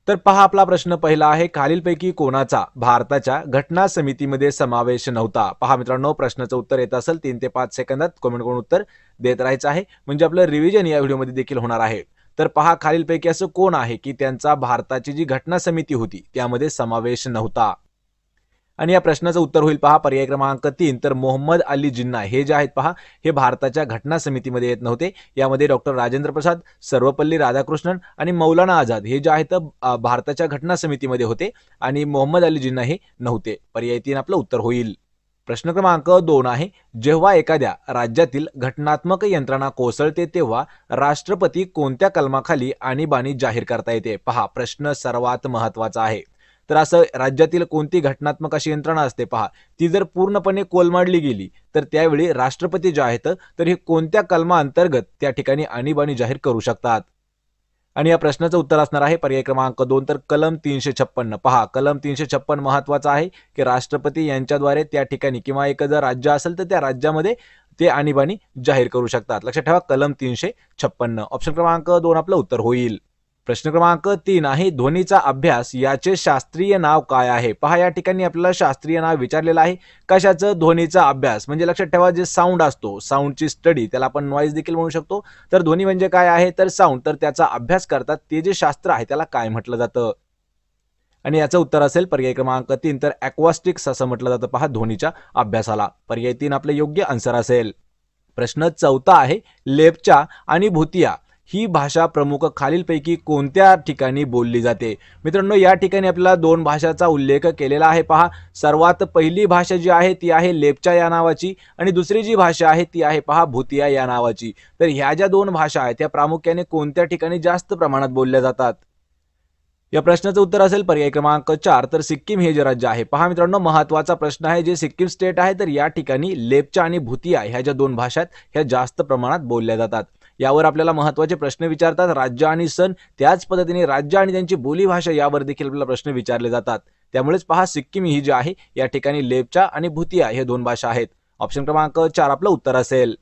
तर पहा आपला प्रश्न पहिला आहे, खालीलपैकी कोणाचा भारताच्या घटना समितीमध्ये समावेश नव्हता? पहा मित्रांनो, प्रश्नाचं उत्तर येत असेल 3 ते 5 सेकंदात कमेंट करून उत्तर देत राहायचं आहे, म्हणजे आपलं रिव्हिजन या व्हिडिओमध्ये देखील होणार आहे. तर पहा खालीलपैकी असं कोण आहे की त्यांचा भारताची जी घटना समिती होती त्यामध्ये समावेश नव्हता? आणि या प्रश्नाचं उत्तर होईल पहा पर्याय क्रमांक 3, तर मोहम्मद अली जिन्ना हे जे आहेत पहा, हे भारताच्या घटना समितीमध्ये येत नव्हते. यामध्ये डॉक्टर राजेंद्र प्रसाद, सर्वपल्ली राधाकृष्णन आणि मौलाना आझाद हे जे आहेत भारताच्या घटना समितीमध्ये होते आणि मोहम्मद अली जिन्ना हे नव्हते. पर्याय 3 आपलं उत्तर होईल. प्रश्न क्रमांक 2 आहे, जेव्हा एखाद्या राज्यातील घटनात्मक यंत्रणा कोसळते तेव्हा राष्ट्रपती कोणत्या कलमाखाली आणीबाणी जाहीर करता येते? पहा प्रश्न सर्वात महत्वाचा आहे. तर असं राज्यातील कोणती घटनात्मक अशी यंत्रणा असते पहा, ती जर पूर्णपणे कोलमाडली गेली तर त्यावेळी राष्ट्रपती जे आहेत तर हे कोणत्या कलमा अंतर्गत त्या ठिकाणी आणीबाणी जाहीर करू शकतात? आणि या प्रश्नाचं उत्तर असणार आहे पर्याय क्रमांक 2, तर कलम 356. पहा कलम 356 महत्वाचा आहे की राष्ट्रपती यांच्याद्वारे त्या ठिकाणी किंवा एक जर राज्य असेल तर त्या राज्यामध्ये ते आणीबाणी जाहीर करू शकतात. लक्षात ठेवा कलम 356. ऑप्शन क्रमांक 2 आपलं उत्तर होईल. प्रश्न क्रमांक 3 आहे, ध्वनीचा अभ्यास याचे शास्त्रीय नाव काय आहे? पहा या ठिकाणी आपल्याला शास्त्रीय नाव विचारलेलं आहे. कशाचं? ध्वनीचा अभ्यास. म्हणजे लक्षात ठेवा जे साऊंड असतो, साऊंडची स्टडी, त्याला आपण नॉइज देखील म्हणू शकतो. तर ध्वनी म्हणजे काय आहे? तर साऊंड. तर त्याचा अभ्यास करतात ते जे शास्त्र आहे त्याला काय म्हटलं जातं? आणि याचं उत्तर असेल पर्याय क्रमांक 3, तर अक्वास्टिक्स असं म्हटलं जातं पहा ध्वनीच्या अभ्यासाला. पर्याय 3 आपलं योग्य आन्सर असेल. प्रश्न 4 आहे, लेप्चा आणि भूतिया ही भाषा प्रमुख खालीलपैकी कोणत्या ठिकाणी बोलली जाते? मित्रांनो या ठिकाणी आपल्याला 2 भाषाचा उल्लेख केलेला आहे पहा. सर्वात पहिली भाषा जी आहे ती आहे लेप्चा या नावाची आणि दुसरी जी भाषा आहे ती आहे पहा भूतिया या नावाची. तर ह्या ज्या 2 भाषा आहेत त्या प्रामुख्याने कोणत्या ठिकाणी जास्त प्रमाणात बोलल्या जातात? या प्रश्नाचं उत्तर असेल पर्याय क्रमांक 4, तर सिक्कीम हे जे राज्य आहे. पहा मित्रांनो महत्वाचा प्रश्न आहे, जे सिक्कीम स्टेट आहे तर या ठिकाणी लेप्चा आणि भूतिया ह्या ज्या 2 भाषा आहेत ह्या जास्त प्रमाणात बोलल्या जातात. यावर आपल्याला महत्वाचे प्रश्न विचारतात. राज्य आणि सण, त्याच पद्धतीने राज्य आणि त्यांची बोलीभाषा यावर देखील आपल्याला प्रश्न विचारले जातात. त्यामुळेच पहा सिक्कीम ही जी आहे या ठिकाणी लेप्चा आणि भूतिया हे 2 भाषा आहेत. ऑप्शन क्रमांक 4 आपलं उत्तर असेल.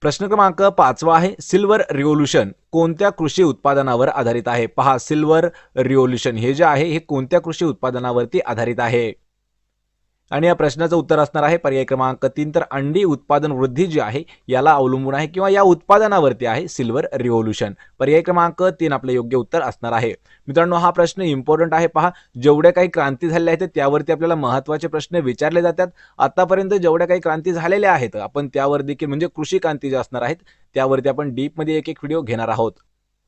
प्रश्न क्रमांक 5 आहे, सिल्वर रिव्होल्यूशन कोणत्या कृषी उत्पादनावर आधारित आहे? पहा सिल्वर रिव्होल्यूशन हे जे आहे हे कोणत्या कृषी उत्पादनावरती आधारित आहे? आणि या प्रश्नाचं उत्तर असणार आहे पर्याय क्रमांक 3, तर अंडी उत्पादन वृद्धी जी आहे याला अवलंबून आहे किंवा या उत्पादनावरती आहे सिल्वर रिव्होल्यूशन. पर्याय क्रमांक 3 आपलं योग्य उत्तर असणार आहे. मित्रांनो हा प्रश्न इम्पॉर्टंट आहे पहा. जेवढ्या काही क्रांती झालेल्या आहेत त्यावरती आपल्याला महत्त्वाचे प्रश्न विचारले जातात. आतापर्यंत जेवढ्या काही क्रांती झालेल्या आहेत आपण त्यावर देखील म्हणजे कृषी क्रांती ज्या असणार आहेत त्यावरती आपण डीपमध्ये एक व्हिडिओ घेणार आहोत.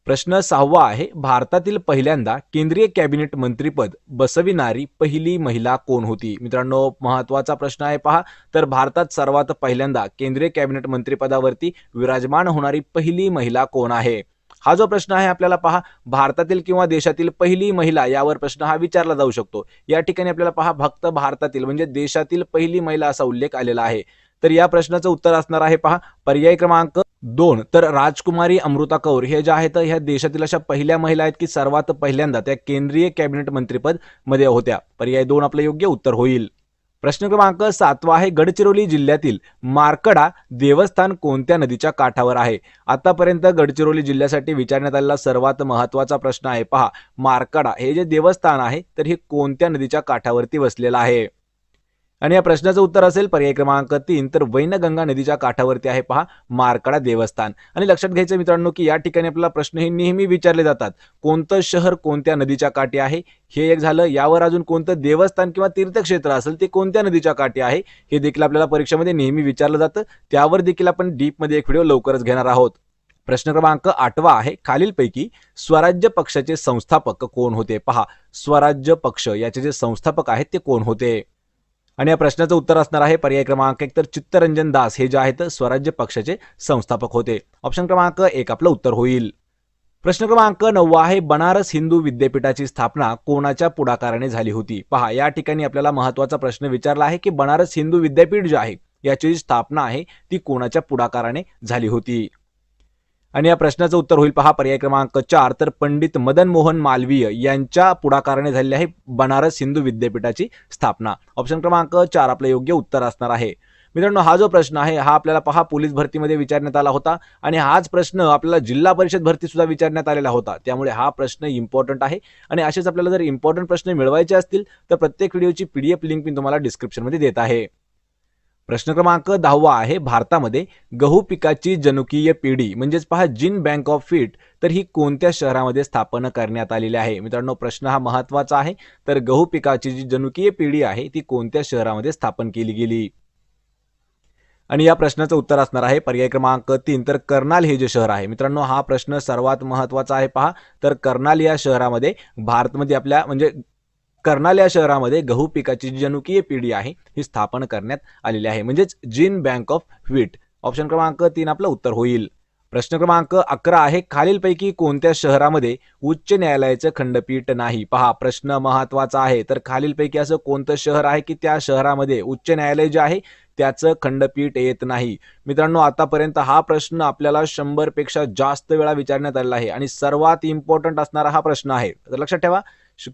प्रश्न 6 आहे, भारतातील पहिल्यांदा केंद्रीय कॅबिनेट मंत्रीपद बसविणारी पहिली महिला कोण होती? मित्रांनो महत्वाचा प्रश्न आहे पहा. तर भारतात सर्वात पहिल्यांदा केंद्रीय कॅबिनेट मंत्रिपदावरती विराजमान होणारी पहिली महिला कोण आहे? हा जो प्रश्न आहे आपल्याला पहा भारतातील किंवा देशातील पहिली महिला यावर प्रश्न हा विचारला जाऊ शकतो. या ठिकाणी आपल्याला पहा फक्त भारतातील म्हणजे देशातील पहिली महिला असा उल्लेख आलेला आहे. तर या प्रश्नाचं उत्तर असणार आहे पहा पर्याय क्रमांक 2, तर राजकुमारी अमृता कौर हे ज्या आहेत ह्या देशातील अशा पहिल्या महिला आहेत की सर्वात पहिल्यांदा त्या केंद्रीय कॅबिनेट मंत्रीपद मध्ये होत्या. पर्याय 2 आपलं योग्य उत्तर होईल. प्रश्न क्रमांक 7 आहे, गडचिरोली जिल्ह्यातील मार्कडा देवस्थान कोणत्या नदीच्या काठावर आहे? आतापर्यंत गडचिरोली जिल्ह्यासाठी विचारण्यात आलेला सर्वात महत्वाचा प्रश्न आहे पहा मार्कडा हे जे देवस्थान आहे तर हे कोणत्या नदीच्या काठावरती वसलेलं आहे? आणि या प्रश्नाचं उत्तर असेल पर्याय क्रमांक 3, तर वैनगंगा नदीच्या काठावरती आहे पहा मार्कडा देवस्थान. आणि लक्षात घ्यायचं मित्रांनो की या ठिकाणी आपल्याला प्रश्न हे नेहमी विचारले जातात, कोणतं शहर कोणत्या नदीच्या काठी आहे हे एक झालं. यावर अजून कोणतं देवस्थान किंवा तीर्थक्षेत्र असेल ते कोणत्या नदीच्या काठी आहे हे देखील आपल्याला परीक्षेमध्ये नेहमी विचारलं जातं. त्यावर देखील आपण डीपमध्ये एक व्हिडिओ लवकरच घेणार आहोत. प्रश्न क्रमांक 8 आहे, खालीलपैकी स्वराज्य पक्षाचे संस्थापक कोण होते? पहा स्वराज्य पक्ष याचे जे संस्थापक आहेत ते कोण होते? आणि या प्रश्नाचं उत्तर असणार आहे पर्याय क्रमांक 1, तर चित्तरंजन दास हे जे आहेत स्वराज्य पक्षाचे संस्थापक होते. ऑप्शन क्रमांक 1 आपलं उत्तर होईल. प्रश्न क्रमांक 9 आहे, बनारस हिंदू विद्यापीठाची स्थापना कोणाच्या पुढाकाराने झाली होती? पहा या ठिकाणी आपल्याला महत्वाचा प्रश्न विचारला आहे की बनारस हिंदू विद्यापीठ जे आहे याची जी स्थापना आहे ती कोणाच्या पुढाकाराने झाली होती? आणि या प्रश्नाचं उत्तर होईल पहा पर्याय क्रमांक 4, तर पंडित मदन मोहन मालवीय यांच्या पुढाकाराने झालेली आहे बनारस हिंदू विद्यापीठाची स्थापना. ऑप्शन क्रमांक 4 आपलं योग्य उत्तर असणार आहे. मित्रांनो, हा जो प्रश्न आहे हा आपल्याला पहा पोलीस भरतीमध्ये विचारण्यात आला होता आणि हाच प्रश्न आपल्याला जिल्हा परिषद भरती सुद्धा विचारण्यात आलेला होता. त्यामुळे हा प्रश्न इम्पॉर्टंट आहे आणि असेच आपल्याला जर इम्पॉर्टंट प्रश्न मिळवायचे असतील तर प्रत्येक व्हिडिओची PDF लिंक मी तुम्हाला डिस्क्रिप्शनमध्ये देत आहे. प्रश्न क्रमांक 10 आहे, भारतामध्ये गहू पिकाची जनुकीय पिढी म्हणजेच पहा जीन बँक ऑफ व्हीट तर ही कोणत्या शहरामध्ये स्थापन करण्यात आलेली आहे? मित्रांनो, प्रश्न हा महत्त्वाचा आहे. तर गहू पिकाची जी जनुकीय पिढी आहे ती कोणत्या शहरामध्ये स्थापन केली गेली? आणि या प्रश्नाचं उत्तर असणार आहे पर्याय क्रमांक 3, तर कर्नाल हे जे शहर आहे. मित्रांनो, हा प्रश्न सर्वात महत्त्वाचा आहे पहा. तर कर्नाल या शहरामध्ये भारतमध्ये आपल्या म्हणजे कर्नाल या शहरामध्ये गहू पिकाची जी जनुकीय पिढी आहे ही स्थापन करण्यात आलेली आहे, म्हणजेच gene bank of wheat. Option क्रमांक 3 आपलं उत्तर होईल. प्रश्न क्रमांक 11 आहे, खालीलपैकी कोणत्या शहरामध्ये उच्च न्यायालयाचं खंडपीठ नाही? पहा, प्रश्न महत्त्वाचा आहे. तर खालीलपैकी असं कोणतं शहर आहे की त्या शहरामध्ये उच्च न्यायालय जे आहे त्याचं खंडपीठ येत नाही? मित्रांनो, आतापर्यंत हा प्रश्न आपल्याला 100 पेक्षा जास्त वेळा विचारण्यात आलेला आहे आणि सर्वात इम्पॉर्टंट असणारा हा प्रश्न आहे. तर लक्षात ठेवा,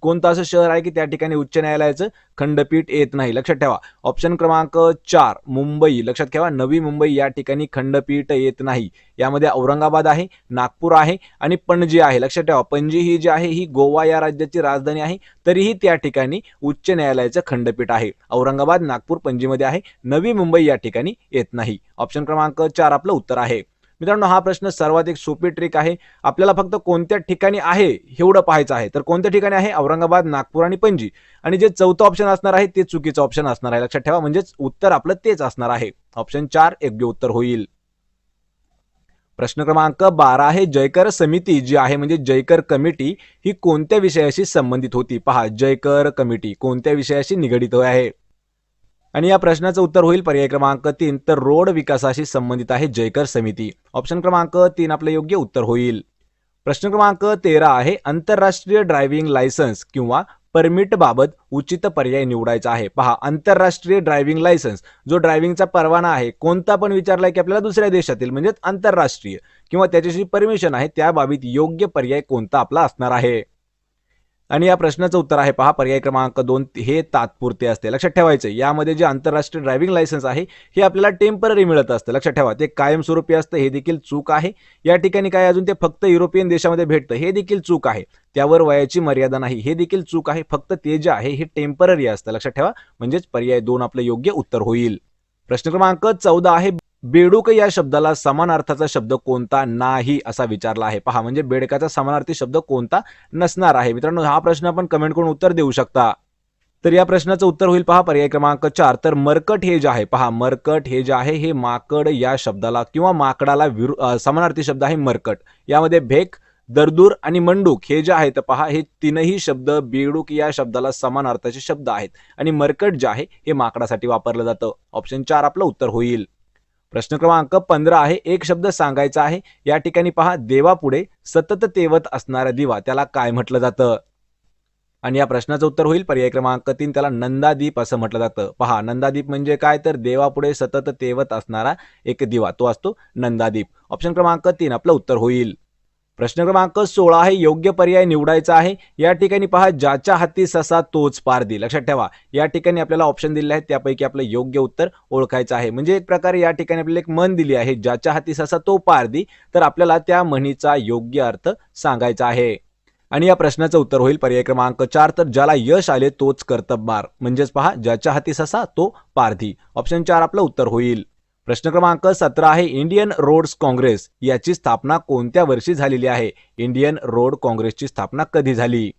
कोणतं असं शहर आहे की त्या ठिकाणी उच्च न्यायालयाचं खंडपीठ येत नाही? लक्षात ठेवा, ऑप्शन क्रमांक 4 मुंबई. लक्षात ठेवा, नवी मुंबई या ठिकाणी खंडपीठ येत नाही. यामध्ये औरंगाबाद आहे, नागपूर आहे आणि पणजी आहे. लक्षात ठेवा, पणजी ही जी आहे ही गोवा या राज्याची राजधानी आहे, तरीही त्या ठिकाणी उच्च न्यायालयाचं खंडपीठ आहे. औरंगाबाद, नागपूर, पणजीमध्ये आहे, नवी मुंबई या ठिकाणी येत नाही. ऑप्शन क्रमांक 4 आपलं उत्तर आहे. मित्रांनो, हा प्रश्न सर्वात एक सोपी ट्रिक आहे. आपल्याला फक्त कोणत्या ठिकाणी आहे एवढं पाहायचं आहे. तर कोणत्या ठिकाणी आहे? औरंगाबाद, नागपूर आणि पणजी. आणि जे चौथं ऑप्शन असणार आहे ते चुकीचं ऑप्शन असणार आहे. लक्षात ठेवा, म्हणजेच उत्तर आपलं तेच असणार आहे. ऑप्शन 4 योग्य उत्तर होईल. प्रश्न क्रमांक 12 आहे, जयकर समिती जी आहे म्हणजे जयकर कमिटी ही कोणत्या विषयाशी संबंधित होती? पहा, जयकर कमिटी कोणत्या विषयाशी निगडित आहे? आणि या प्रश्नाचं उत्तर होईल पर्याय क्रमांक 3, तर रोड विकासाशी संबंधित आहे जयकर समिती. ऑप्शन क्रमांक 3 आपलं योग्य उत्तर होईल. प्रश्न क्रमांक 13 आहे, आंतरराष्ट्रीय ड्रायव्हिंग लायसन्स किंवा परमिट बाबत उचित पर्याय निवडायचा आहे. पहा, आंतरराष्ट्रीय ड्रायव्हिंग लायसन्स जो ड्रायव्हिंगचा परवाना आहे कोणता पण विचारलाय की आपल्याला दुसऱ्या देशातील म्हणजेच आंतरराष्ट्रीय किंवा त्याच्याशी परमिशन आहे त्या बाबतीत योग्य पर्याय कोणता आपला असणार आहे? आणि या प्रश्नाचं उत्तर आहे पहा पर्याय क्रमांक 2, हे तात्पुरते असते. लक्षात ठेवायचं, यामध्ये जे आंतरराष्ट्रीय ड्रायव्हिंग लायसन्स आहे हे आपल्याला टेम्पररी मिळत असतं. लक्षात ठेवा, ते कायमस्वरूपी असतं, हे देखील चूक आहे. या ठिकाणी काय अजून ते फक्त युरोपियन देशामध्ये भेटतं, हे देखील चूक आहे. त्यावर वयाची मर्यादा नाही, हे देखील चूक आहे. फक्त ते जे आहे हे टेम्पररी असतं. लक्षात ठेवा, म्हणजेच पर्याय 2 आपलं योग्य उत्तर होईल. प्रश्न क्रमांक 14 आहे, बेडूक या शब्दाला समानार्थाचा शब्द कोणता नाही असा विचारला आहे. पहा, म्हणजे बेडकाचा समानार्थी शब्द कोणता नसणार आहे? मित्रांनो, हा प्रश्न आपण कमेंट करून उत्तर देऊ शकता. तर या प्रश्नाचं उत्तर होईल पहा पर्याय क्रमांक 4, तर मरकट हे जे आहे, पहा मरकट हे जे आहे हे माकड या शब्दाला किंवा माकडाला समानार्थी शब्द आहे मरकट. यामध्ये भेक, दरदूर आणि मंडूक हे जे आहेत पहा हे तीनही शब्द बेडूक या शब्दाला समानार्थाचे शब्द आहेत आणि मरकट जे आहे हे माकडासाठी वापरलं जातं. ऑप्शन 4 आपलं उत्तर होईल. प्रश्न क्रमांक 15 आहे, एक शब्द सांगायचा आहे. या ठिकाणी पहा, देवापुढे सतत तेवत असणारा दिवा त्याला काय म्हटलं जातं? आणि या प्रश्नाचं उत्तर होईल पर्याय क्रमांक 3, त्याला नंदादीप असं म्हटलं जातं. पहा, नंदादीप म्हणजे काय, तर देवापुढे सतत तेवत असणारा एक दिवा, तो असतो नंदादीप. ऑप्शन क्रमांक 3 आपलं उत्तर होईल. प्रश्न क्रमांक 16 आहे, योग्य पर्याय निवडायचा आहे. या ठिकाणी पहा, ज्याच्या हाती ससा तोच पारधी. लक्षात ठेवा, या ठिकाणी आपल्याला ऑप्शन दिले आहेत त्यापैकी आपलं योग्य उत्तर ओळखायचं आहे. म्हणजे एक प्रकारे या ठिकाणी आपल्याला एक म्हण दिली आहे, ज्याच्या हाती ससा तो पारधी. तर आपल्याला त्या म्हणीचा योग्य अर्थ सांगायचा आहे. आणि या प्रश्नाचं उत्तर होईल पर्याय क्रमांक 4, तर ज्याला यश आले तोच कर्तबगार. म्हणजेच पहा, ज्याच्या हाती ससा तो पारधी. ऑप्शन 4 आपलं उत्तर होईल. प्रश्न क्रमांक 17 आहे, इंडियन रोड्स काँग्रेस याची स्थापना कोणत्या वर्षी झालेली आहे? इंडियन रोड काँग्रेसची स्थापना कधी झाली?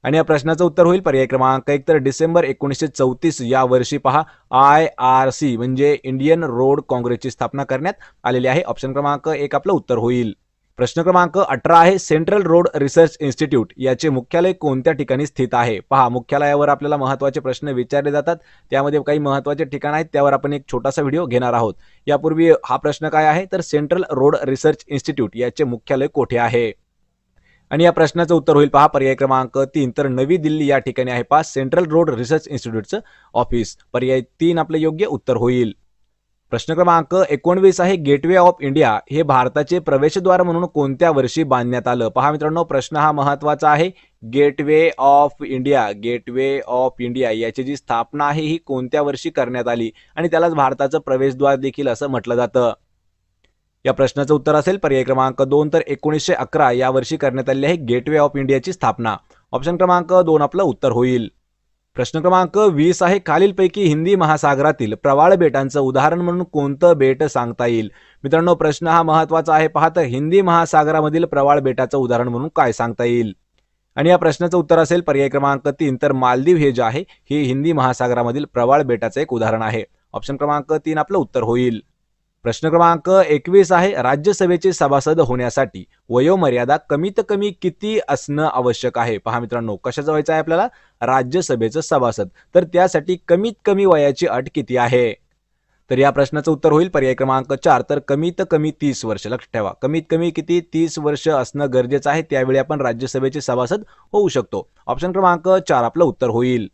आणि या प्रश्नाचं उत्तर होईल पर्याय क्रमांक 1, तर डिसेंबर 1934 या वर्षी पहा IRC म्हणजे इंडियन रोड काँग्रेसची स्थापना करण्यात आलेली आहे. ऑप्शन क्रमांक 1 आपलं उत्तर होईल. प्रश्न क्रमांक 18 आहे, सेंट्रल रोड रिसर्च इन्स्टिट्यूट याचे मुख्यालय कोणत्या ठिकाणी स्थित आहे? पहा, मुख्यालयावर आपल्याला महत्त्वाचे प्रश्न विचारले जातात. त्यामध्ये काही महत्त्वाचे ठिकाण आहेत, त्यावर आपण एक छोटासा व्हिडिओ घेणार आहोत. यापूर्वी हा प्रश्न काय आहे, तर सेंट्रल रोड रिसर्च इन्स्टिट्यूट याचे मुख्यालय कोठे आहे? आणि या प्रश्नाचं उत्तर होईल पहा पर्याय क्रमांक 3, तर नवी दिल्ली या ठिकाणी आहे पहा सेंट्रल रोड रिसर्च इन्स्टिट्यूटचं ऑफिस. पर्याय 3 आपलं योग्य उत्तर होईल. प्रश्न क्रमांक 19 आहे, गेटवे ऑफ इंडिया हे भारताचे प्रवेशद्वार म्हणून कोणत्या वर्षी बांधण्यात आलं? पहा मित्रांनो, प्रश्न हा महत्त्वाचा आहे. Gateway of India, gateway of India याची जी स्थापना आहे ही कोणत्या वर्षी करण्यात आली आणि त्यालाच भारताचं प्रवेशद्वार देखील असं म्हटलं जातं? या प्रश्नाचं उत्तर असेल पर्याय क्रमांक 2 तर 1911 या वर्षी करण्यात आलेली आहे गेटवे ऑफ इंडियाची स्थापना. ऑप्शन क्रमांक 2 आपलं उत्तर होईल. प्रश्न क्रमांक 20 आहे खालीलपैकी हिंदी महासागरातील प्रवाळ बेटांचं उदाहरण म्हणून कोणतं बेट सांगता येईल? मित्रांनो प्रश्न हा महत्वाचा आहे. पहा तर हिंदी महासागरामधील प्रवाळ बेटाचं उदाहरण म्हणून काय सांगता येईल? आणि या प्रश्नाचं उत्तर असेल पर्याय क्रमांक 3 तर मालदीव हे जे आहे हे हिंदी महासागरामधील प्रवाळ बेटाचं एक उदाहरण आहे. ऑप्शन क्रमांक 3 आपलं उत्तर होईल. प्रश्न क्रमांक 21 आहे राज्यसभेचे सभासद होण्यासाठी वयोमर्यादा कमीत कमी किती असणं आवश्यक आहे? पहा मित्रांनो कशाचं व्हायचं आहे आपल्याला? राज्यसभेचं सभासद. तर त्यासाठी कमीत कमी वयाची अट किती आहे? तर या प्रश्नाचं उत्तर होईल पर्याय क्रमांक 4 तर कमीत कमी 30 वर्ष. लक्षात ठेवा कमीत कमी किती 30 वर्ष असणं गरजेचं आहे, त्यावेळी आपण राज्यसभेचे सभासद होऊ शकतो. ऑप्शन क्रमांक 4 आपलं उत्तर होईल.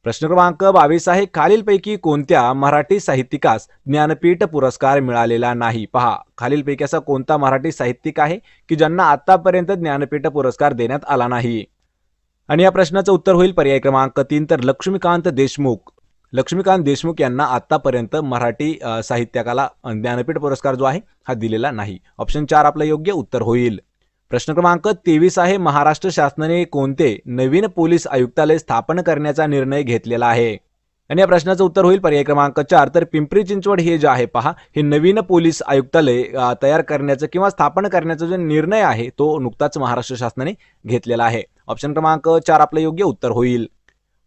प्रश्न क्रमांक 22 आहे खालीलपैकी कोणत्या मराठी साहित्यिकास ज्ञानपीठ पुरस्कार मिळालेला नाही? पहा खालीलपैकी असा कोणता मराठी साहित्यिक आहे की ज्यांना आतापर्यंत ज्ञानपीठ पुरस्कार देण्यात आला नाही? आणि या प्रश्नाचं उत्तर होईल पर्याय क्रमांक 3 तर लक्ष्मीकांत देशमुख. लक्ष्मीकांत देशमुख यांना आतापर्यंत मराठी साहित्यकाला ज्ञानपीठ पुरस्कार जो आहे हा दिलेला नाही. ऑप्शन 4 आपलं योग्य उत्तर होईल. प्रश्न क्रमांक 23 आहे महाराष्ट्र शासनाने कोणते नवीन पोलीस आयुक्तालय स्थापन करण्याचा निर्णय घेतलेला आहे? आणि या प्रश्नाचं उत्तर होईल पर्याय क्रमांक 4 तर पिंपरी चिंचवड हे जे आहे पहा हे नवीन पोलीस आयुक्तालय तयार करण्याचं किंवा स्थापन करण्याचा जो निर्णय आहे तो नुकताच महाराष्ट्र शासनाने घेतलेला आहे. ऑप्शन क्रमांक 4 आपलं योग्य उत्तर होईल.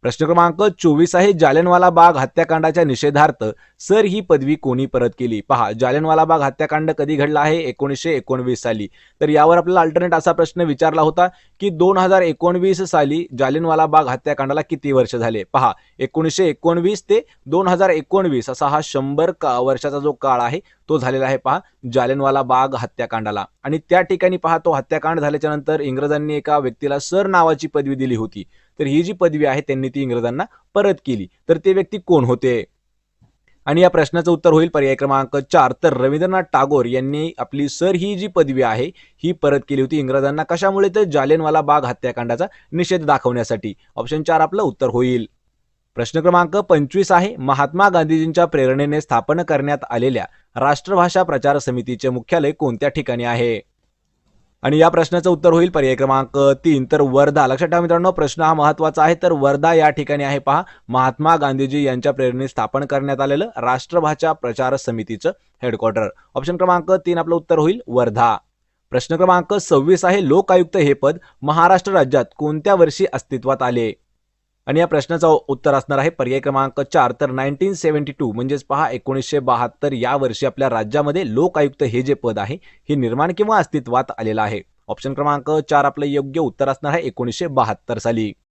प्रश्न क्रमांक 24 आहे जालियनवाला बाग हत्याकांडाच्या निषेधार्थ सर ही पदवी कोणी परत केली? पहा जालियनवाला बाग हत्याकांड कधी घडला आहे? 1919 साली. तर यावर आपल्याला अल्टरनेट असा प्रश्न विचारला होता की 2019 साली जालियनवाला बाग हत्याकांडाला किती वर्ष झाले? पहा 1919 ते 2019 असा हा 100 वर्षाचा जो काळ आहे तो झालेला आहे पहा जालियनवाला बाग हत्याकांडाला. आणि त्या ठिकाणी पहा तो हत्याकांड झाल्याच्या नंतर इंग्रजांनी एका व्यक्तीला सर नावाची पदवी दिली होती. तर ही जी पदवी आहे त्यांनी ती इंग्रजांना परत केली. तर ते व्यक्ती कोण होते? आणि या प्रश्नाचं उत्तर होईल पर्याय क्रमांक 4 तर रवींद्रनाथ टागोर यांनी आपली सर ही जी पदवी आहे ही परत केली होती इंग्रजांना. कशामुळे? तर जालियनवाला बाग हत्याकांडाचा निषेध दाखवण्यासाठी. ऑप्शन 4 आपलं उत्तर होईल. प्रश्न क्रमांक 25 आहे महात्मा गांधीजींच्या प्रेरणेने स्थापन करण्यात आलेल्या राष्ट्रभाषा प्रचार समितीचे मुख्यालय कोणत्या ठिकाणी आहे? आणि या प्रश्नाचं उत्तर होईल पर्याय क्रमांक 3 तर वर्धा. लक्षात ठेवा मित्रांनो प्रश्न हा महत्वाचा आहे. तर वर्धा या ठिकाणी आहे पहा महात्मा गांधीजी यांच्या प्रेरणेने स्थापन करण्यात आलेलं राष्ट्रभाषा प्रचार समितीचं हेडक्वार्टर. ऑप्शन क्रमांक 3 आपलं उत्तर होईल वर्धा. प्रश्न क्रमांक 26 आहे लोकायुक्त हे पद महाराष्ट्र राज्यात कोणत्या वर्षी अस्तित्वात आले? आणि या प्रश्नाचं उत्तर असणार आहे पर्याय क्रमांक 4 तर 1972 म्हणजेच पहा 1972 या वर्षी आपल्या राज्यामध्ये लोकायुक्त हे जे पद आहे हे निर्माण किंवा अस्तित्वात आलेलं आहे. ऑप्शन क्रमांक 4 आपलं योग्य उत्तर असणार आहे 1972 साली.